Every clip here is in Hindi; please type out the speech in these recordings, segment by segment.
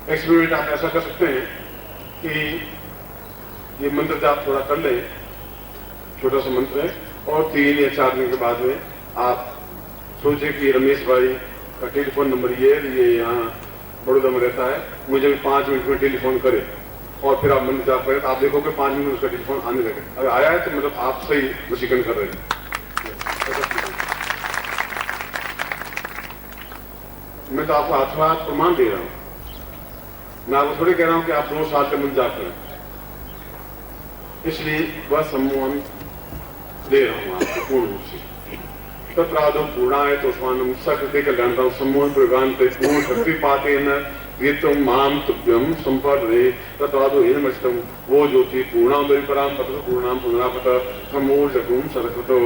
एक्सपेरिमेंट आप ऐसा कर सकते हैं कि ये मंत्र जाप थोड़ा कर लें, छोटा सा मंत्र है, और 3 या 4 दिन के बाद में आप सोचे कि रमेश भाई का टेलीफोन नंबर ये यहाँ बड़ौदा में रहता है, मुझे 5 मिनट में टेलीफोन करे, और फिर आप मंत्र जाप करें तो आप देखोगे 5 मिनट में उसका टेलीफोन आने लगे। अगर आया है तो मतलब आप सही वशीकरण कर रहे हैं। मैं तो आपको हाथ प्रमाण दे रहा हूं, मैं आपको थोड़ी कह रहा हूं कि आप 2 साल के मंत्र जाप करें, इसलिए वह सम्मोहन दे रहा हूं आपको पूर्ण रूप से। तत्रादो पूर्णाय तो स्वानम सकृते कल्याणता सम्मोहन प्रगान्ते पूर्ण शक्ति पाते न वीतम माम तुभ्यम संपर्दे तत्रादो हेनमस्तम वो ज्योति पूर्णाम परिपराम पत्र पूर्णाम पुनरापत समूर्जकुम सदकृतो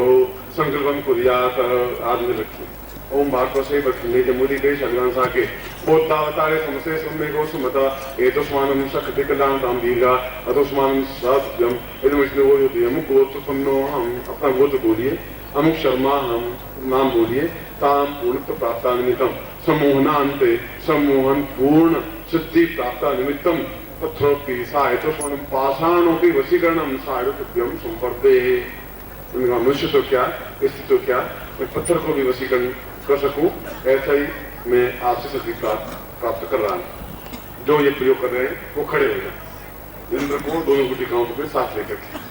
संकल्पम कुर्यात आदि लक्ष्मी। ओम भागवत से बखने जमुदी देश अग्रांसा के बोधावतारे समसे सुनने को सुमता एतस्मानं सकृते कल्याणताम दीर्घा अतस्मानं सत्यम इदमस्मे वो ज्योति अमुक गोत्र पन्नो हम अपना गोत्र बोलिए, अमुक शर्मा हम नाम बोलिए, ताम पूर्णत्व प्राप्ता निमित्तम सम्मोहनान्ते सम्मोहन पूर्ण सिद्धि प्राप्ता निमित्तम पत्रोक्ति साहित्य पाषाणों वशीकरणम साहित्यम संपर्दे। उनका मनुष्य तो क्या, स्थिति तो क्या, मैं पत्थर को भी वशीकरण कर सकूं, ऐसा ही मैं आपसे सिद्धि प्राप्त कर रहा हूं। जो ये प्रयोग कर रहे हैं वो खड़े हो जाए, इंद्र को दोनों गुटिकाओं को साथ लेकर के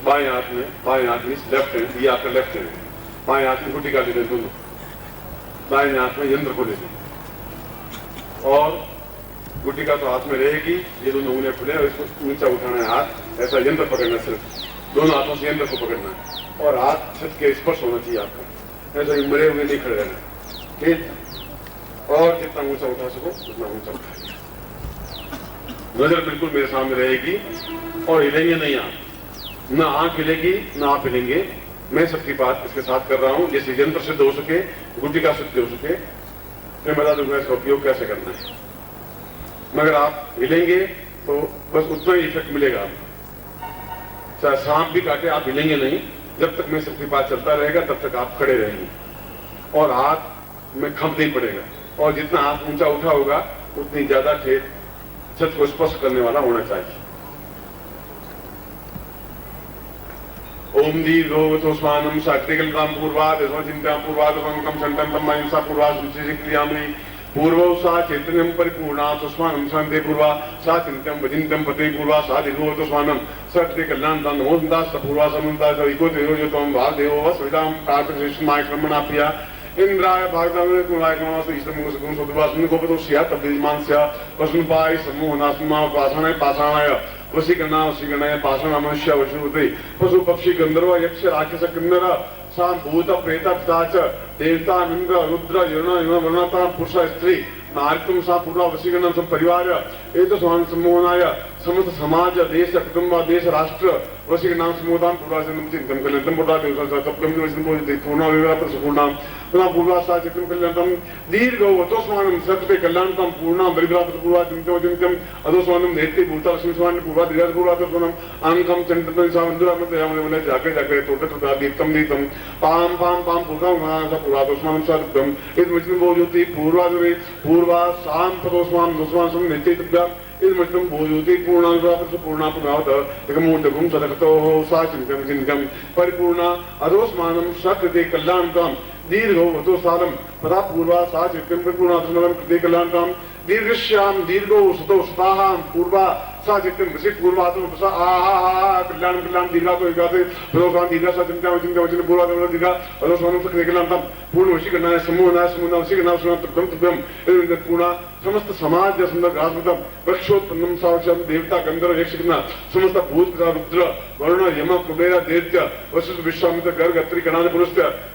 बाएं हाथ में लेफ्ट हैंड, ये आपका लेफ्ट हैंड, बाएं हाथ में गुटिका ले लें दोनों, बाएं हाथ में यंत्र को ले लें, और गुटिका तो हाथ में रहेगी, ये दोनों उंगलियां खुले और इसको नीचा उठाना है हाथ, ऐसा यंत्र पकड़ना, सिर्फ दोनों हाथों से यंत्र को पकड़ना है और हाथ छत के स्पर्श होना चाहिए आपका, ऐसा मरे हुए नहीं खड़े रहना, ठीक। और जितना ऊंचा उठा सको उतना ऊंचा उठाइए, नजर बिल्कुल मेरे सामने रहेगी और हिलेंगे नहीं आप, ना आंख हिलेगी ना आप हिलेंगे। मैं शक्तिपात इसके साथ कर रहा हूं, जैसे यंत्र सिद्ध हो सके, गुटिका सिद्ध हो सके, मैं बता दूंगा इसका उपयोग कैसे करना है। मगर आप हिलेंगे तो बस उतना ही इफेक्ट मिलेगा आपको, चाहे सांप भी काटे आप हिलेंगे नहीं, जब तक मैं शक्तिपात चलता रहेगा तब तक आप खड़े रहेंगे और हाथ में खंप नहीं पड़ेगा, और जितना हाथ ऊंचा उठा होगा उतनी ज्यादा ठेठ छत को स्पर्श करने वाला होना चाहिए। ओम दीर्घोस्मानम सात्विकल्पाम पूर्वाद चिंताम पूर्वाद पंकम संतम तमहिंसा पूर्वाद क्रियामि पूर्वो सा चैतन्यम परिपूर्णा तस्मानं शांति पूर्वा सा चिंतम भजिंतम पते पूर्वा सा दीर्घोस्मानम सत्य कल्याणता नमोदास पूर्वा समन्ता इको देव जो तम भाग देव वसविदाम प्रार्थना माय क्रमणा प्रिया इंद्राय भागदाय कुलाय नमः ईश्वरं सुगुण सुदवासुन गोपदोष्या तब्दिमानस्य वसुनपाय सम्मोहनास्मा पाषाणाय पाषाणाय वशीकरणाय पाषाण मनुष्य वशुते पशु पक्षी गंधर्व यक्ष राक्षस किन्नर साम भूत प्रेत पिशाच देवता इंद्र रुद्र यण वर्णता पुरुष स्त्री नारितम सा पूर्वा वशीकरण सब परिवार एतस्मान् सम्मोहनाय समस्त समाज देश कुटुंब देश राष्ट्र वशीकरण सम्मोहनां पूर्वासनं चिंतन कल्याणं पूर्वा तप्पं वशनं पूर्णा विवरत सुपूर्णां पुनः पूर्वा सा चित्तं कल्याणं दीर्घो अतोस्मानं सत्ते कल्याणं पूर्णा परिव्रात पूर्वा चिंतन अतोस्मानं नेत्ते भूतालक्ष्मीस्मान् पूर्वा दीर्घ पूर्वा तत्वनं अंकं चिंतन सा वंदुरामते जाके तोटतुदा दीप्तं दीप्तं पाम पाम पाम पूर्वा पूर्वा तोस्मानं सत्तं इदमितं बोधुति पूर्वादवे पूर्वा शाम ततोस्मानं तोस्मानं नित्ये तुभ्यं इदमितं बोधुति पूर्णांगापस पूर्णा पुनावत एकमूर्तगुं सदकतोः सा चिंतन परिपूर्णा अधोस्मानं सकृते कल्याणं दीर्घो वतोसारं तथा पूर्वा सा चित्तं परिपूर्णा कृते कल्याणं दीर्घश्याम दीर्घो सतो सताहां पूर्वा सा चित्तं वसी पूर्वा तो सा आहा कल्याण कल्याण दीर्घा तो एकाते भगवान दीर्घा सा चिंता वचन पूर्वा तो दीर्घा अधोस्मानं सकृते कल्याणं पूर्ण वशीकरणाय सम्मोहनाय वशीकरणाय तुभ्यं पूर्णा समस्त समाज सुंदर गास्मतम वृक्षोत्पन्नम साक्षात देवता गंधर्व यक्ष समस्त भूत रुद्र वरुण यम कुबेर दैत्य वशिष्ठ विश्वामित्र गर्ग अत्रि गणादि पुरुष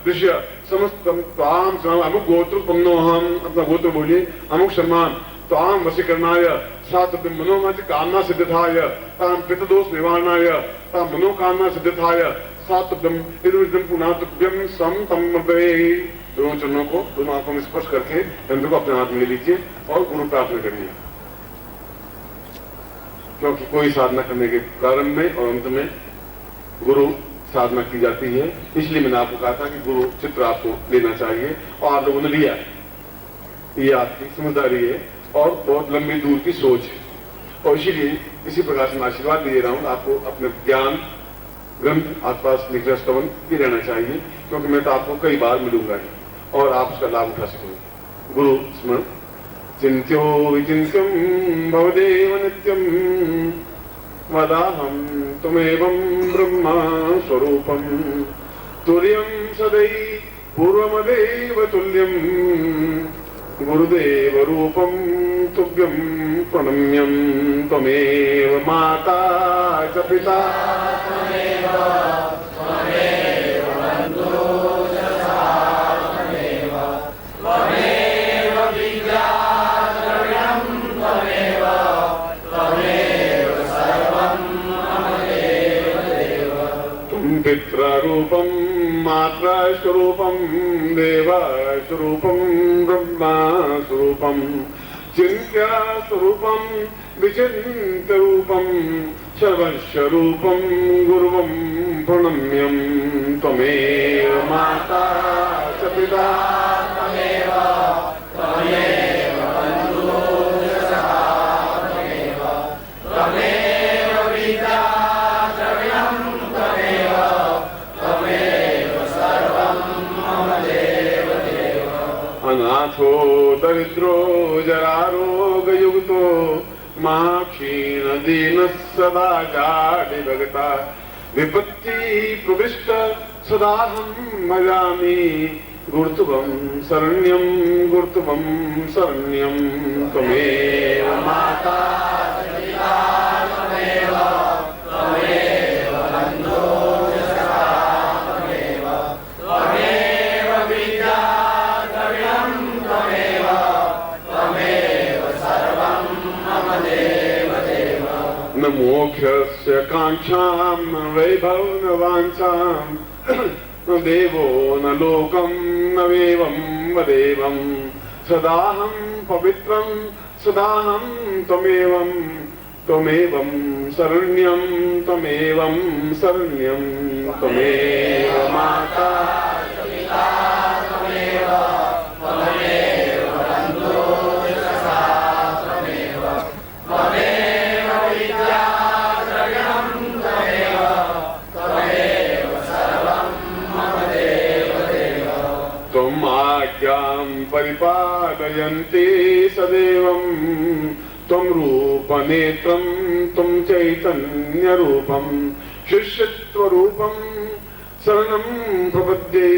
ऋषि समस्त ताम अमुक गोत्रोत्पन्नो हम अपना गोत्र बोलिए अमुक शर्मान ताम वशीकरणाय सात मनोमच कामना सिद्धाय ताम पितृदोष निवारणाय ताम मनोकामना सिद्धाय सातुभ्यम इदमिदं पुनातुभ्यम सम तम मर्दये। दोनों चरणों को दोनों आंखों में स्पर्श करके यंत्र को अपने हाथ में ले लीजिए और गुरु प्रार्थना करिए, क्योंकि कोई साधना करने के प्रारंभ में और अंत में गुरु साधना की जाती है। इसलिए मैंने आपको कहा था कि गुरु चित्र आपको लेना चाहिए और आप लोगों ने लिया। ये आपकी समझदारी है और बहुत लंबी दूर की सोच है, और इसीलिए इसी प्रकार से मैं आशीर्वाद दे रहा हूँ। आपको अपने ज्ञान ग्रंथ आसपास निग्रह स्तवन भी रहना चाहिए, क्योंकि मैं तो आपको कई बार मिलूंगा ही और आप उसका लाभ उठा सकेंगे। गुरु स्मरण चिंत्यो विचिन्त्यं भवदेव नित्यं वदाहं त्वमेवं ब्रह्म स्वरूपं तुर्यं सदैव पूर्वमदेव तुल्यं गुरुदेव रूपं तुभ्यं प्रणम्यं त्वमेव माता च पिता पितृरूपं मातृस्वरूपं देवस्वरूपं ब्रह्मस्वरूपं चिन्त्यस्वरूपं विचिन्त्यरूपं सर्वस्वरूपं गुरुं प्रणम्यं त्वमेव माता च पिता अनाथो दरिद्रो जरारोगयुक्तो महाक्षीण दीनः सदा जाडिभगता विपत्ति प्रविष्ट सदाहं भजामि गुरुत्वं शरण्यं गुरुत्वं शरण्यं त्वमेव माता न मोक्षस्य काङ्क्षां न वैभव न वाञ्छां न देवो न लोकं न वेवं वदेवं सदाहं पवित्रं सदाहं त्वमेवं त्वमेवं शरण्यं त्वमेवं शरण्यं त्वमेव माता परिपालयन्ते सदैवं त्वं रूपनेत्रं त्वं चैतन्यरूपं शिष्यत्वरूपं शरणं प्रपद्ये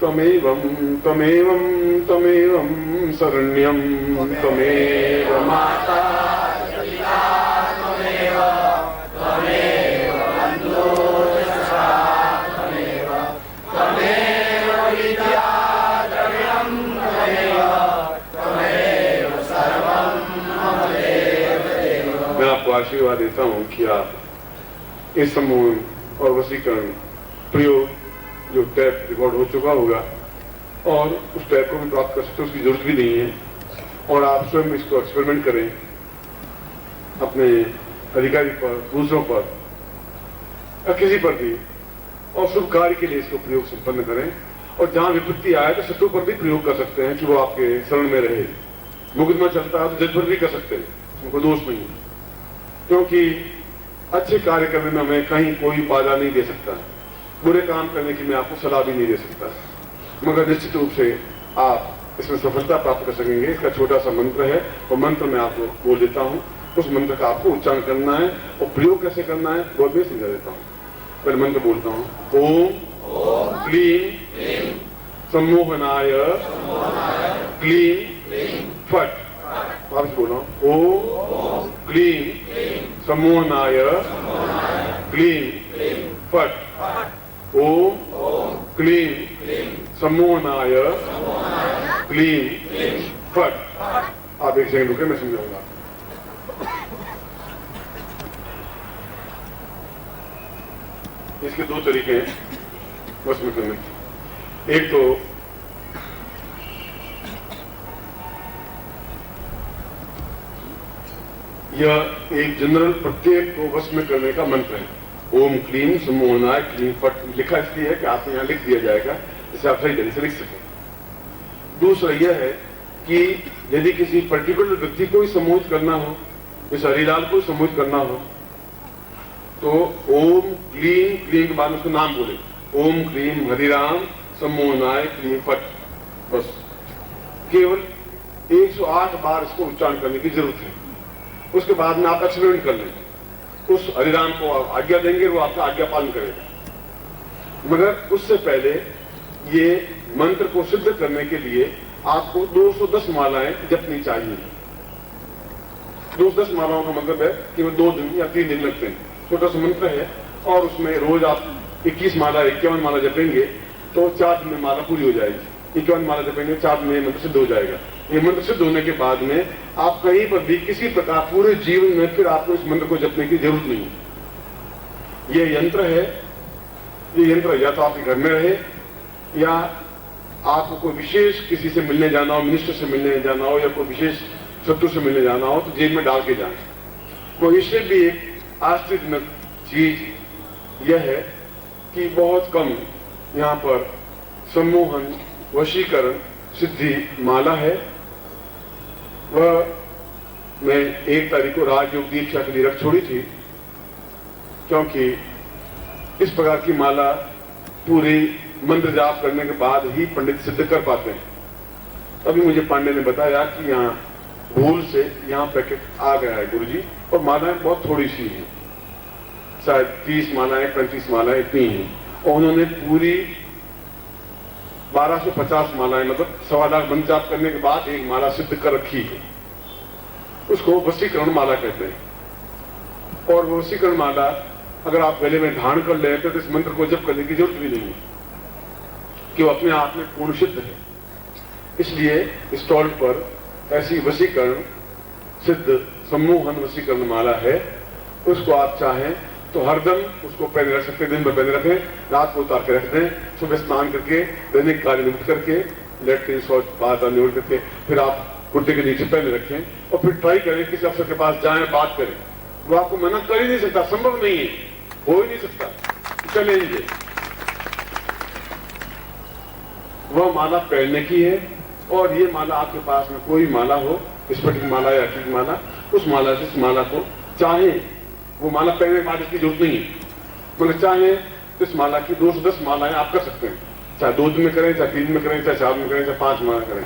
त्वमेवं त्वमेवं त्वमेवं शरण्यं त्वमेव माता आशीर्वाद देता हूं कि आप इस समूह और वसीकरण प्रयोग जो टैप रिकॉर्ड हो चुका होगा और उस टैप को भी प्राप्त कर सकते, उसकी जरूरत भी नहीं है, और आप स्वयं इसको एक्सपेरिमेंट करें अपने अधिकारी पर, दूसरों पर या किसी पर भी, और शुभ कार्य के लिए इसको प्रयोग संपन्न करें। और जहां विपत्ति आए तो शत्रु पर भी प्रयोग कर सकते हैं कि वो आपके शरण में रहे। मुकदमा चलता है तो जज पर भी कर सकते हैं, उनको दोष नहीं है, क्योंकि अच्छे कार्य करने में हमें कहीं कोई बाधा नहीं दे सकता, बुरे काम करने की मैं आपको सलाह भी नहीं दे सकता, मगर निश्चित रूप से आप इसमें सफलता प्राप्त कर सकेंगे। इसका छोटा सा मंत्र है, वो मंत्र मैं आपको बोल देता हूँ, उस मंत्र का आपको उच्चारण करना है और प्रयोग कैसे करना है वो मैं समझा देता हूँ। पहले मंत्र बोलता हूँ, ओम क्लीं सम्मोहनाय क्लीं फट। वापस बोलो, ओम क्लीं सम्मोहनाय क्लीं फट। ओम क्लीं सम्मोहनाय क्लीं फट। आप एक सेकंड रुके, मैं समझाऊंगा। इसके दो तरीके हैं बस में करने के। एक तो यह एक जनरल प्रत्येक को वश में करने का मंत्र है। ओम क्लीम सम्मोहनाय क्लीम फट लिखा इसलिए है कि आपको यहां लिख दिया जाएगा, जिससे आप सही तरीके से लिख सकें। दूसरा यह है कि यदि किसी पर्टिकुलर व्यक्ति को ही सम्मोहित करना हो, इस हरिलाल को सम्मोहित करना हो, तो ओम क्लीम, क्लीम के बाद उसका नाम बोले, ओम क्लीम हरिराम सम्मोहनाय क्लीम फट, बस केवल 108 बार इसको उच्चारण करने की जरूरत है। उसके बाद में आप एक्सपेरिमेंट कर लेंगे, उस हरिराम को आप आज्ञा देंगे, वो आपका आज्ञा पालन करेगा। मगर उससे पहले ये मंत्र को सिद्ध करने के लिए आपको 210 मालाएं जपनी चाहिए। 210 मालाओं का मतलब है कि वो 2 दिन या 3 दिन लगते हैं। छोटा सा मंत्र है और उसमें रोज आप 21 माला 51 माला जपेंगे तो 4 दिन में माला पूरी हो जाएगी। 51 माला जपेंगे 4 दिन में मंत्र सिद्ध हो जाएगा। ये मंत्र सिद्ध होने के बाद में आप कहीं पर भी किसी प्रकार पूरे जीवन में फिर आपको इस मंत्र को जपने की जरूरत नहीं है। ये यंत्र है, ये यंत्र या तो आपके घर में रहे या आपको कोई विशेष किसी से मिलने जाना हो, मिनिस्टर से मिलने जाना हो या कोई विशेष शत्रु से मिलने जाना हो तो जेब में डाल के जाए। तो इससे भी एक आश्चर्यजनक चीज यह है कि बहुत कम यहाँ पर सम्मोहन वशीकरण सिद्धि माला है। वह मैं 1 तारीख को राजयोग दीक्षा के लिए रख छोड़ी थी, क्योंकि इस प्रकार की माला पूरी मंत्र जाप करने के बाद ही पंडित सिद्ध कर पाते हैं। अभी मुझे पांडे ने बताया कि यहाँ भूल से यहाँ पैकेट आ गया है गुरुजी, और मालाएं बहुत थोड़ी सी हैं, शायद 30 मालाएं 35 मालाएं इतनी हैं, और उन्होंने पूरी 1250 मालाएं मतलब 1.25 लाख मंत्र जाप करने के बाद एक माला सिद्ध कर रखी है। उसको वशीकरण माला कहते हैं। और वशीकरण माला अगर आप गले में धारण कर लेते तो इस मंत्र को जप करने की जरूरत भी नहीं है, कि वो अपने आप में पूर्ण सिद्ध है। इसलिए स्टॉल पर ऐसी वशीकरण सिद्ध सम्मोहन वशीकरण माला है। उसको आप चाहें तो हरदम उसको पहने रख सकते, दिन भर पहने रखें, रात को उतार के रख दें, सुबह स्नान करके दैनिक कार्य निवृत्त करके लेटरिन शौच बात निवृत्त करके फिर आप कुर्ते के नीचे पहने रखें। और फिर ट्राई करें, किसी अफसर के पास जाएं, बात करें, वो आपको मना कर ही नहीं सकता, संभव नहीं है, हो ही नहीं सकता, चलेंगे। वह माला पहनने की है। और ये माला आपके पास में कोई माला हो, स्फटिक माला या अक्षिक माला, उस माला से इस माला को चाहे वो माला पहनने के बाद इसकी जरूरत नहीं है, मतलब चाहे तो इस माला की 210 मालाएं आप कर सकते हैं, चाहे 2 दिन में करें, चाहे 3 में करें, चाहे 4 में करें, चाहे 5 माला करें।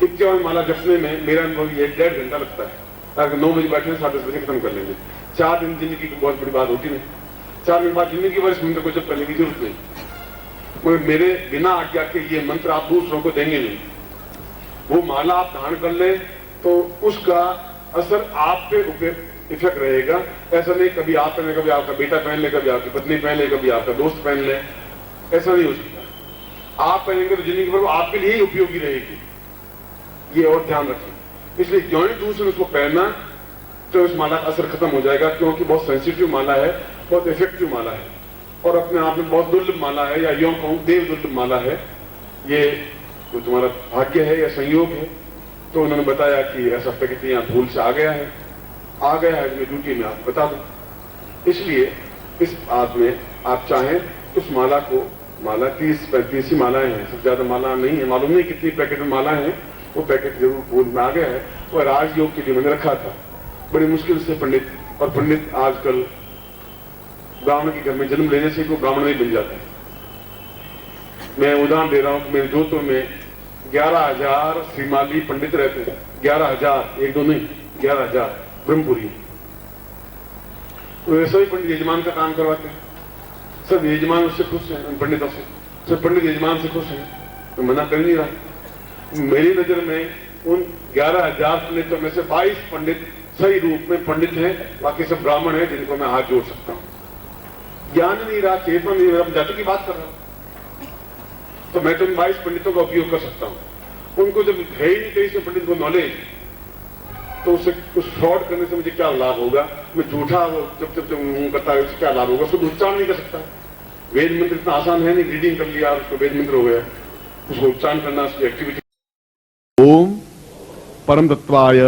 51 माला जपने में मेरा अनुभव ये 1.5 घंटा लगता है। अगर 9 बजे बैठे 10:30 बजे खत्म कर लेंगे। 4 दिन जिंदगी की बहुत बड़ी बात होती नहीं, 4 दिन बाद जिंदगी भर इस मंत्र को जप करने की जरूरत नहीं। मगर मेरे बिना आज्ञा के ये मंत्र आप दूसरों को देंगे नहीं। वो माला आप धारण कर ले तो उसका असर आप पे इफेक्ट रहेगा। ऐसा नहीं कभी आप पहने, कभी आपका बेटा पहन ले, कभी आपकी पत्नी पहन ले, कभी आपका दोस्त पहन ले, ऐसा नहीं हो सकता। आप पहनेंगे तो जिंदगी भर वो आपके लिए ही उपयोगी रहेगी, ये और ध्यान रखें। इसलिए जो ही दूसरे उसको पहनना तो इस माला का असर खत्म हो जाएगा, क्योंकि बहुत सेंसिटिव माला है, बहुत इफेक्टिव माला है और अपने आप में बहुत दुर्लभ माला है, या यूं कहूं देव दुर्लभ माला है। ये तो तुम्हारा भाग्य है या संयोग है। तो उन्होंने बताया कि ऐसा पैकेट यहाँ भूल से आ गया है, मैं ड्यूटी में आपको बता दूं। इसलिए इस बात में आप चाहें तो उस माला को, माला 30-35 ही मालाएं हैं, सबसे ज्यादा माला नहीं है, मालूम नहीं कितनी पैकेट में मालाएं हैं, वो पैकेट जरूर भूल में आ गया है। वो राजयोग के लिए मैंने रखा था, बड़ी मुश्किल से पंडित, और पंडित आजकल ब्राह्मण के घर में जन्म लेने से कोई ब्राह्मण नहीं बन जाता है। मैं उदाहरण दे रहा हूं कि मेरे जोधपुर में 11,000 श्रीमाली पंडित रहते हैं। 11,000, 1-2 नहीं, 11,000 ब्रह्मपुरी। तो ऐसा ही पंडित यजमान का काम करवाते हैं। सब यजमान उससे खुश हैं, उन पंडितों से, सब पंडित यजमान से खुश हैं, तो मना कर नहीं रहा। मेरी नजर में उन 11,000 पंडितों में से 22 पंडित सही रूप में पंडित हैं, बाकी सब ब्राह्मण हैं जिनको मैं हाथ जोड़ सकता हूं। ज्ञान नहीं रहा, चेतना नहीं रहा, जाति की बात कर रहा हूं, तो मैं तो इन 22 पंडितों का उपयोग कर सकता हूं। उनको जब है ही नहीं कहीं से पंडित को नॉलेज, तो उससे उस फ्रॉड करने से मुझे क्या लाभ होगा? मैं झूठा वो जब करता है, उससे क्या लाभ होगा? उसको उच्चारण नहीं कर सकता। वेद मंत्र इतना आसान है नहीं, रीडिंग कर लिया उसको वेद मंत्र हो गया, उसको उच्चारण करना उसकी एक्टिविटी। ओम परम तत्वाय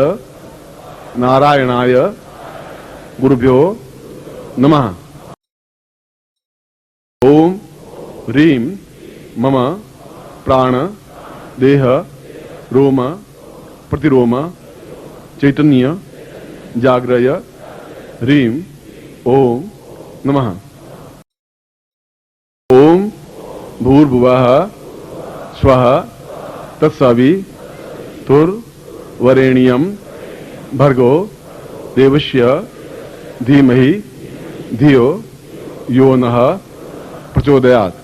नारायणाय गुरुभ्यो नमः। ओम ह्रीं मम प्राण देह रोम प्रतिरोम चैतन्य जाग्रय ह्रीं ओम नमः। ओम भूर्भुवः स्वः तत्सवितुर्वरेण्यं भर्गो देवस्य धीमहि धियो यो नः प्रचोदयात्।